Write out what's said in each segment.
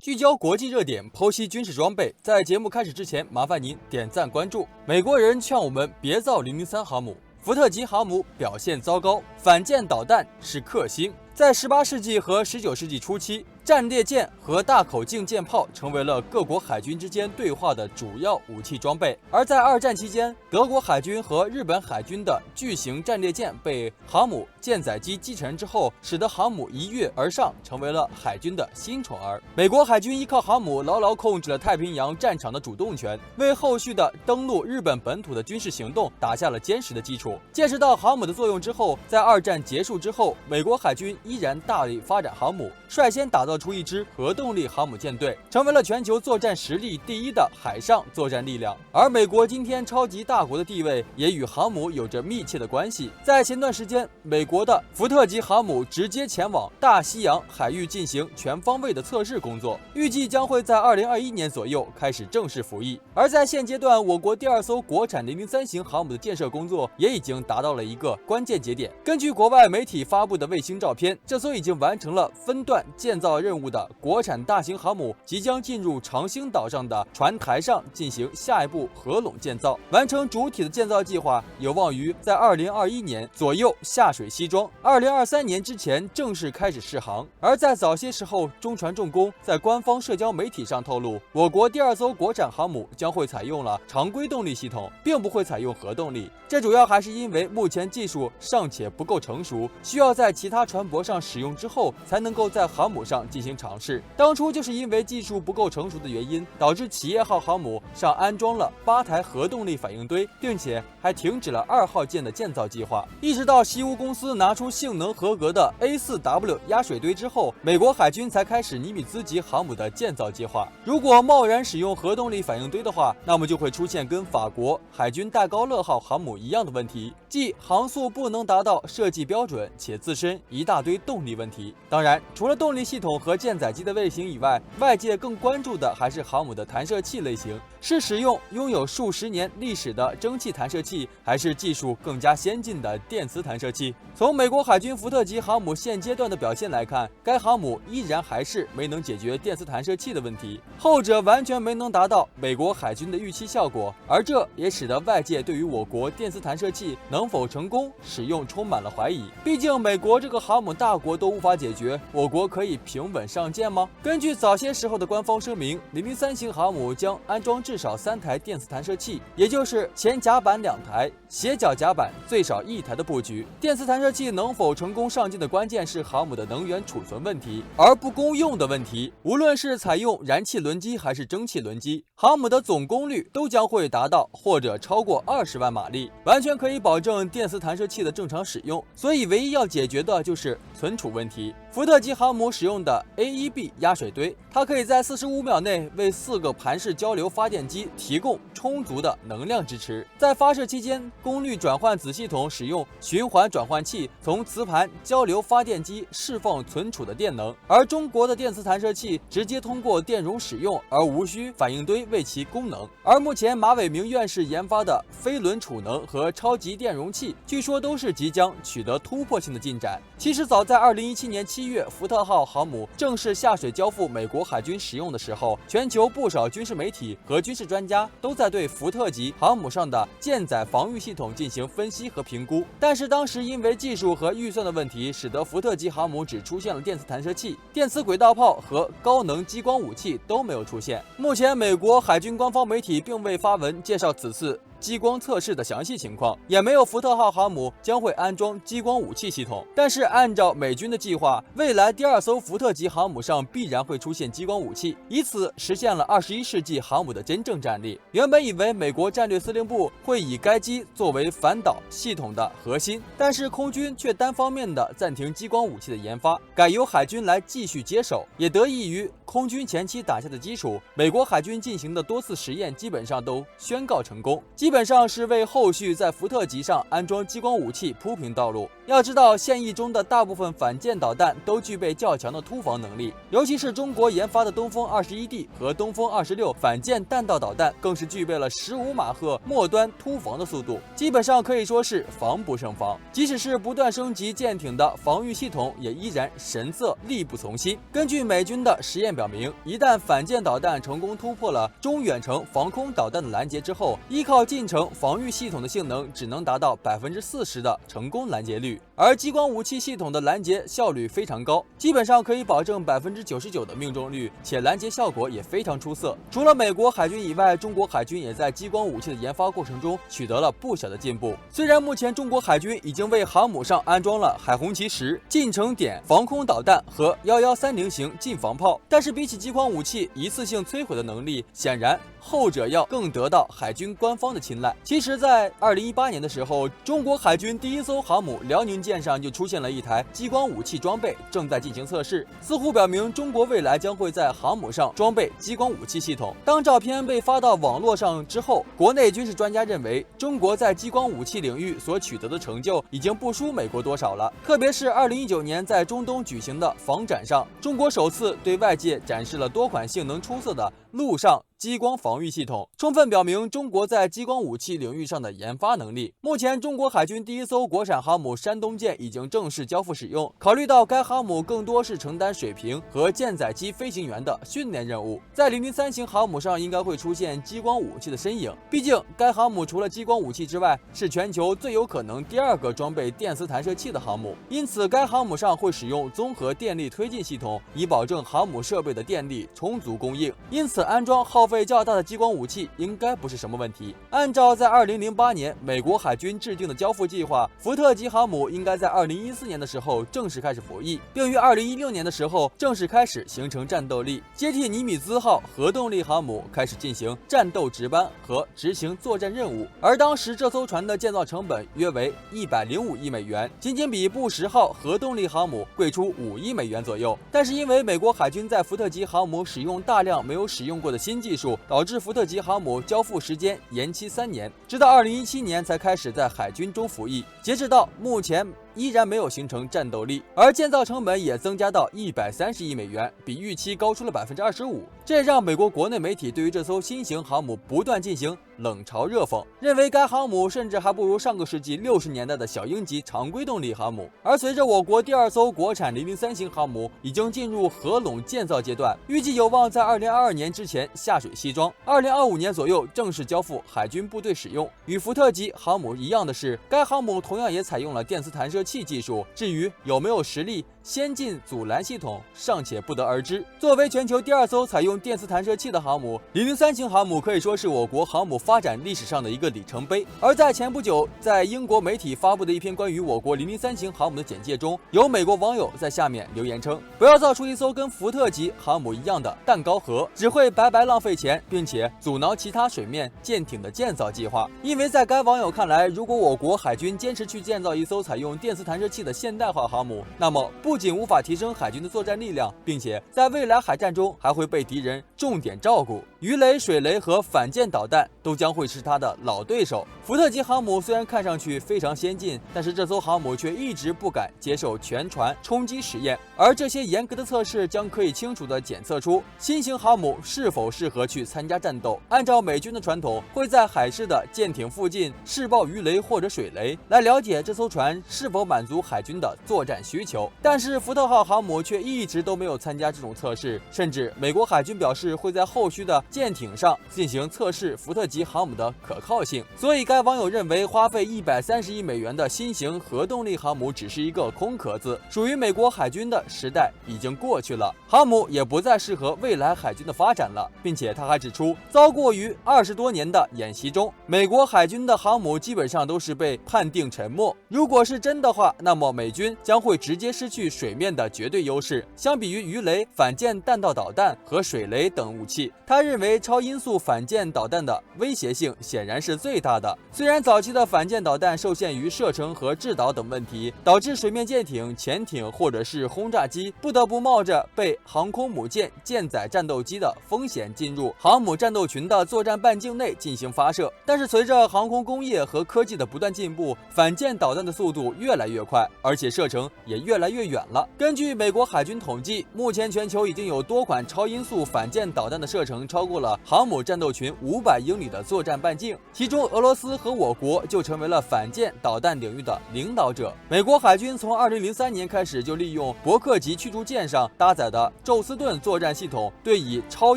聚焦国际热点，剖析军事装备。在节目开始之前，麻烦您点赞关注。美国人劝我们别造003航母，福特级航母表现糟糕，反舰导弹是克星。在18世纪和19世纪初期，战列舰和大口径舰炮成为了各国海军之间对话的主要武器装备。而在二战期间，德国海军和日本海军的巨型战列舰被航母舰载机继承之后，使得航母一跃而上，成为了海军的新宠儿。美国海军依靠航母牢牢控制了太平洋战场的主动权，为后续的登陆日本本土的军事行动打下了坚实的基础。见识到航母的作用之后，在二战结束之后，美国海军依然大力发展航母，率先打造出一支核动力航母舰队，成为了全球作战实力第一的海上作战力量。而美国今天超级大国的地位也与航母有着密切的关系。在前段时间，美国的福特级航母直接前往大西洋海域进行全方位的测试工作，预计将会在2021年左右开始正式服役。而在现阶段，我国第二艘国产003型航母的建设工作也已经达到了一个关键节点。根据国外媒体发布的卫星照片，这艘已经完成了分段建造任务的国产大型航母即将进入长兴岛上的船台上进行下一步合拢建造，完成主体的建造计划有望于在2021年左右下水西装，2023年之前正式开始试航。而在早些时候，中船重工在官方社交媒体上透露，我国第二艘国产航母将会采用了常规动力系统，并不会采用核动力。这主要还是因为目前技术尚且不够成熟，需要在其他船舶上使用之后才能够在航母上进行尝试。当初就是因为技术不够成熟的原因，导致企业号航母上安装了8台核动力反应堆，并且还停止了2号舰的建造计划。一直到西屋公司拿出性能合格的 A4W 压水堆之后，美国海军才开始尼米兹级航母的建造计划。如果贸然使用核动力反应堆的话，那么就会出现跟法国海军戴高乐号航母一样的问题，即航速不能达到设计标准，且自身一大堆动力问题。当然，除了动力系统和舰载机的类型以外，外界更关注的还是航母的弹射器类型，是使用拥有数十年历史的蒸汽弹射器，还是技术更加先进的电磁弹射器？从美国海军福特级航母现阶段的表现来看，该航母依然还是没能解决电磁弹射器的问题，后者完全没能达到美国海军的预期效果，而这也使得外界对于我国电磁弹射器能否成功使用充满了怀疑。毕竟美国这个航母大国都无法解决，我国可以平稳上舰吗？根据早些时候的官方声明，003型航母将安装至少3台电磁弹射器，也就是前甲板2台，斜角甲板最少1台的布局。电磁弹射器能否成功上舰的关键是航母的能源储存问题，而不公用的问题。无论是采用燃气轮机还是蒸汽轮机，航母的总功率都将会达到或者超过20万马力，完全可以保证电磁弹射器的正常使用。所以唯一要解决的就是存储问题。福特级航母使用的 A1B 压水堆，它可以在45秒内为4个盘式交流发电机提供充足的能量支持。在发射期间，功率转换子系统使用循环转换器从磁盘交流发电机释放存储的电能，而中国的电磁弹射器直接通过电容使用，而无需反应堆为其功能。而目前马伟明院士研发的飞轮储能和超级电容器，据说都是即将取得突破性的进展。其实早在2017年7月，福特号航母正式下水交付美国海军使用的时候，全球不少军事媒体和军事专家都在对福特级航母上的舰载防御系统进行分析和评估。但是当时因为技术和预算的问题，使得福特级航母只出现了电磁弹射器，电磁轨道炮和高能激光武器都没有出现。目前美国海军官方媒体并未发文介绍此次激光测试的详细情况，也没有福特号航母将会安装激光武器系统。但是按照美军的计划，未来第2艘福特级航母上必然会出现激光武器，以此实现了21世纪航母的真正战力。原本以为美国战略司令部会以该机作为反导系统的核心，但是空军却单方面的暂停激光武器的研发，改由海军来继续接手。也得益于空军前期打下的基础，美国海军进行的多次实验基本上都宣告成功。基基本上是为后续在福特级上安装激光武器铺平道路。要知道，现役中的大部分反舰导弹都具备较强的突防能力，尤其是中国研发的东风 21D 和东风26反舰弹道导弹，更是具备了15马赫末端突防的速度，基本上可以说是防不胜防。即使是不断升级舰艇的防御系统，也依然神色力不从心。根据美军的实验表明，一旦反舰导弹成功突破了中远程防空导弹的拦截之后，依靠近程防御系统的性能只能达到40%的成功拦截率，而激光武器系统的拦截效率非常高，基本上可以保证99%的命中率，且拦截效果也非常出色。除了美国海军以外，中国海军也在激光武器的研发过程中取得了不小的进步。虽然目前中国海军已经为航母上安装了海红旗10近程点防空导弹和1130型近防炮，但是比起激光武器一次性摧毁的能力，显然后者要更得到海军官方的青睐。其实，在2018年的时候，中国海军第一艘航母辽宁舰上就出现了一台激光武器装备，正在进行测试，似乎表明中国未来将会在航母上装备激光武器系统。当照片被发到网络上之后，国内军事专家认为，中国在激光武器领域所取得的成就已经不输美国多少了。特别是2019年在中东举行的防展上，中国首次对外界展示了多款性能出色的陆上激光防御系统，充分表明中国在激光武器领域上的研发能力。目前，中国海军第一艘国产航母山东舰已经正式交付使用。考虑到该航母更多是承担水平和舰载机飞行员的训练任务，在003型航母上应该会出现激光武器的身影。毕竟，该航母除了激光武器之外，是全球最有可能第2个装备电磁弹射器的航母，因此该航母上会使用综合电力推进系统，以保证航母设备的电力充足供应。因此，安装耗费较大的激光武器应该不是什么问题。按照在2008年美国海军制定的交付计划，福特级航母应该在2014年的时候正式开始服役，并于2016年的时候正式开始形成战斗力，接替尼米兹号核动力航母开始进行战斗值班和执行作战任务。而当时这艘船的建造成本约为105亿美元，仅比布什号核动力航母贵出5亿美元左右。但是因为美国海军在福特级航母使用大量没有使用过的新技术，导致福特级航母交付时间延期3年，直到2017年才开始在海军中服役。截止到目前，依然没有形成战斗力，而建造成本也增加到130亿美元，比预期高出了25%。这也让美国国内媒体对于这艘新型航母不断进行冷嘲热讽，认为该航母甚至还不如上个世纪60年代的小鹰级常规动力航母。而随着我国第2艘国产003型航母已经进入合拢建造阶段，预计有望在2022年之前下水西装，2025年左右正式交付海军部队使用。与福特级航母一样的是，该航母同样也采用了电磁弹射器技术，至于有没有实力先进阻拦系统尚且不得而知。作为全球第2艘采用电磁弹射器的航母，003型航母可以说是我国航母发展历史上的一个里程碑。而在前不久，在英国媒体发布的一篇关于我国003型航母的简介中，有美国网友在下面留言称，不要造出一艘跟福特级航母一样的蛋糕盒，只会白白浪费钱，并且阻挠其他水面舰艇的建造计划。因为在该网友看来，如果我国海军坚持去建造一艘采用电磁弹射器的现代化航母，那么不仅无法提升海军的作战力量，并且在未来海战中还会被敌人重点照顾，鱼雷、水雷和反舰导弹都将会是他的老对手。福特级航母虽然看上去非常先进，但是这艘航母却一直不敢接受全船冲击实验，而这些严格的测试将可以清楚地检测出新型航母是否适合去参加战斗。按照美军的传统，会在海事的舰艇附近试爆鱼雷或者水雷，来了解这艘船是否满足海军的作战需求。但是福特号航母却一直都没有参加这种测试，甚至美国海军表示会在后续的舰艇上进行测试福特级航母的可靠性。所以该网友认为，花费130亿美元的新型核动力航母只是一个空壳子，属于美国海军的时代已经过去了，航母也不再适合未来海军的发展了。并且他还指出，遭过于20多年的演习中，美国海军的航母基本上都是被判定沉没。如果是真的的话，那么美军将会直接失去水面的绝对优势。相比于鱼雷、反舰弹道导弹和水雷等武器，他认为超音速反舰导弹的威胁性显然是最大的。虽然早期的反舰导弹受限于射程和制导等问题，导致水面舰艇、潜艇或者是轰炸机不得不冒着被航空母舰舰载战斗机的风险进入航母战斗群的作战半径内进行发射，但是随着航空工业和科技的不断进步，反舰导弹的速度越来越快，而且射程也越来越远了。根据美国海军统计，目前全球已经有多款超音速反舰导弹的射程超过了航母战斗群500英里的作战半径，其中俄罗斯和我国就成为了反舰导弹领域的领导者。美国海军从2003年开始就利用伯克级驱逐舰上搭载的宙斯盾作战系统，对以超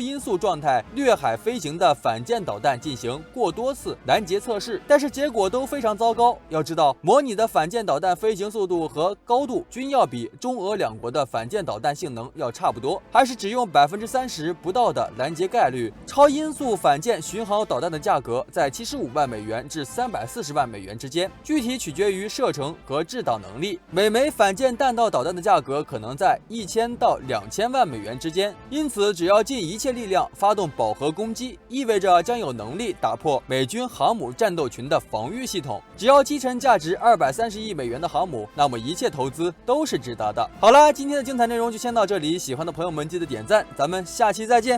音速状态掠海飞行的反舰导弹进行过多次拦截测试，但是结果都非常糟糕。要知道，模拟的反舰导弹飞行速度和高度均要比中俄两国的反舰导弹性能要差不多，还是只用30%不到的拦截概率。超音速反舰巡航导弹的价格在75万美元至340万美元之间，具体取决于射程和制导能力。每枚反舰弹道导弹的价格可能在1000到2000万美元之间，因此只要尽一切力量发动饱和攻击，意味着将有能力打破美军航母战斗群的防御系统。只要击沉价值230亿美元的航母，那么一切投资都是值得的。好了，今天的精彩内容就先到这里，喜欢的朋友们记得点赞，咱们下期再见。